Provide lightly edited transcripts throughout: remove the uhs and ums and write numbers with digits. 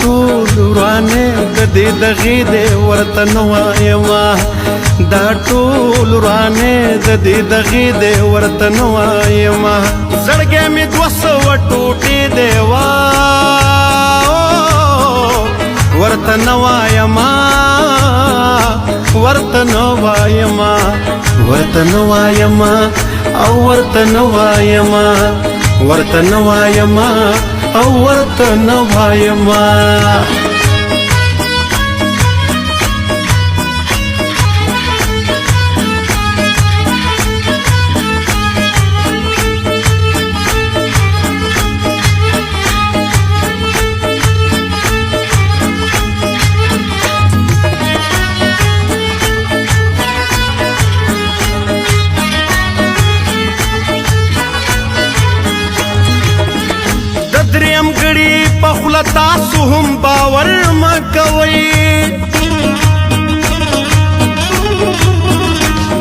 ټول ورانه د دې دغې دې ورته نه وایما دا ټول ورانه د دې دغې دې ورته نه وایما زړګې مې 200 ټوټې دی ورته نه وایما ورته نه وایما ورته نه وایما او ورته نه وایما ورته نه وایما او ورته نه وایما پخلا تاسو هم باور مکوئ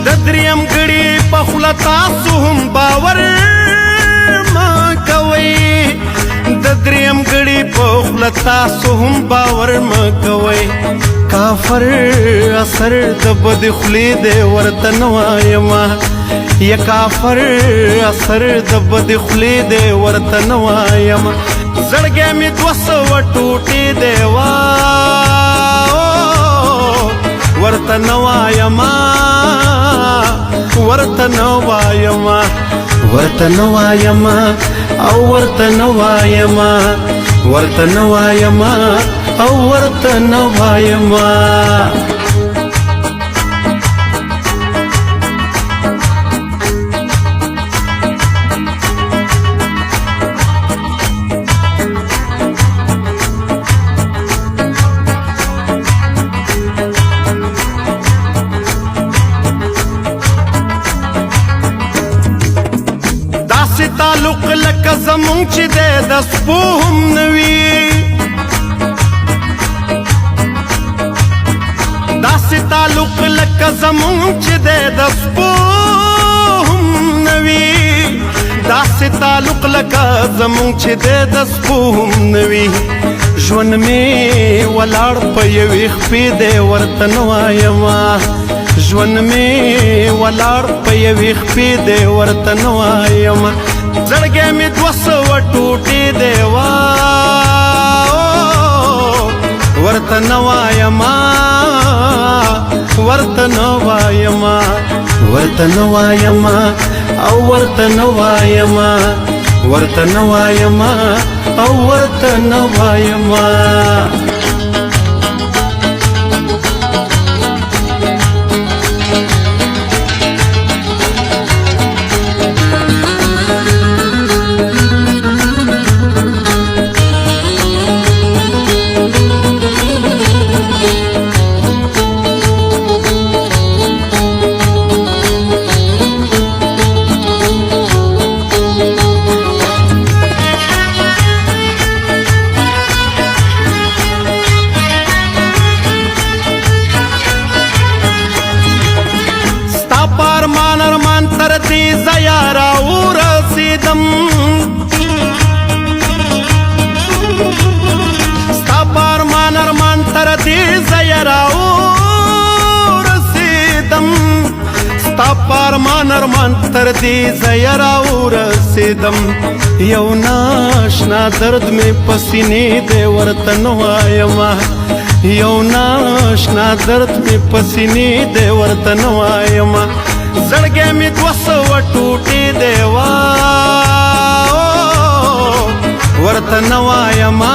د دریم غړي پخلا تاسو هم باور مکوئ د دریم غړي پخلا تاسو هم باور مکوئ کافر اثر د بد خلی دې ورته نه وایما یا کافر اثر د بد خلی دې ورته نه وایما زړګې مې 200 ټوټې دی ورته نه وایما ورته نه وایما ورته نه وایما او ورته نه وایما ورته نه وایما او ورته نه وایما تعلق لکه زمونږ چې دی د سپو هم نه وي داسې تعلق لکه زمونږ چې دی د سپو هم نه وي داسې تعلق لکه زمونږ چې دی د سپو هم نه وي ژوند مې ولاړ په یوې خپې دی ورته نه وایما ژوند مې ولاړ په یوې خپې دی ورته نه وایما زړګې مې 200 ټوټې دی ورته نه وایما ورته نه وایما ورته نه وایما او ورته نه وایما ورته نه وایما او ورته نه وایما تر دې ځایه راورسېدم ستا په ارمان تر دې ځایه راورسېدم ستا په ارمان تر دې ځایه راورسېدم یو ناشنا درد مې په سینې دی ورته نه وایما یو ناشنا درد مې په سینې دی ورته نه وایما زړګې مې 200 ټوټې دی ورته نه وایما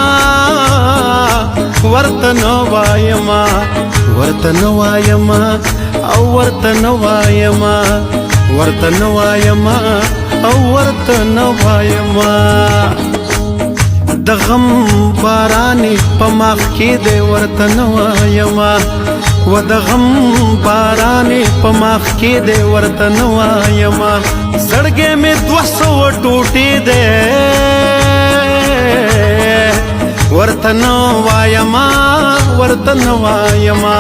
ورته نه وایما ورته نه وایما او ورته نه وایما ورته نه وایما او ورته نه وایما د غم بارانې په مخ کې دی ورته نه وایما و د غم بارانې په مخ کې دی ورته نه وایما زړګې مې 200 ټوټې دی ورته نه وایما ورته نه وایما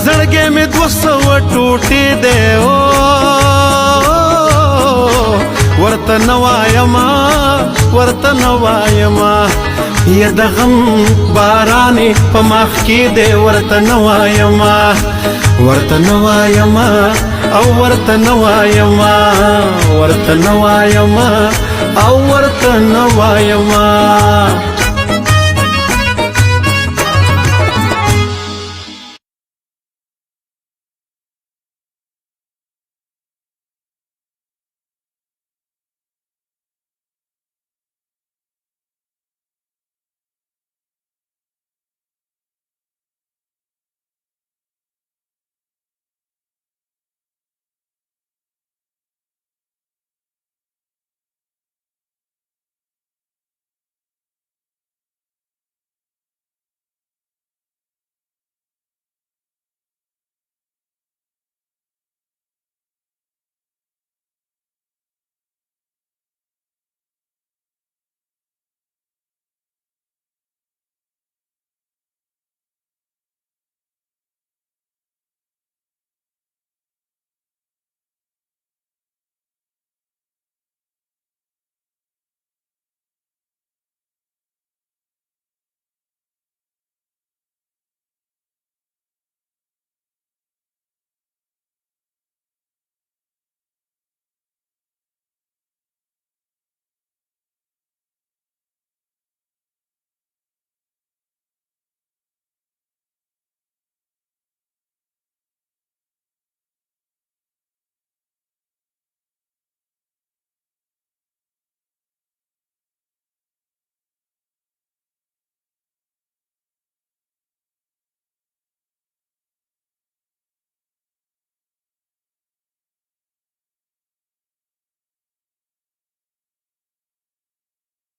زړګې مې 200 ټوټې دی ورته نه وایما ورته نه وایما یا د غم بارانې په مخ کې دی ورته نه وایما ورته نه وایما او ورته نه وایما ورته نه وایما او ورته نه وایما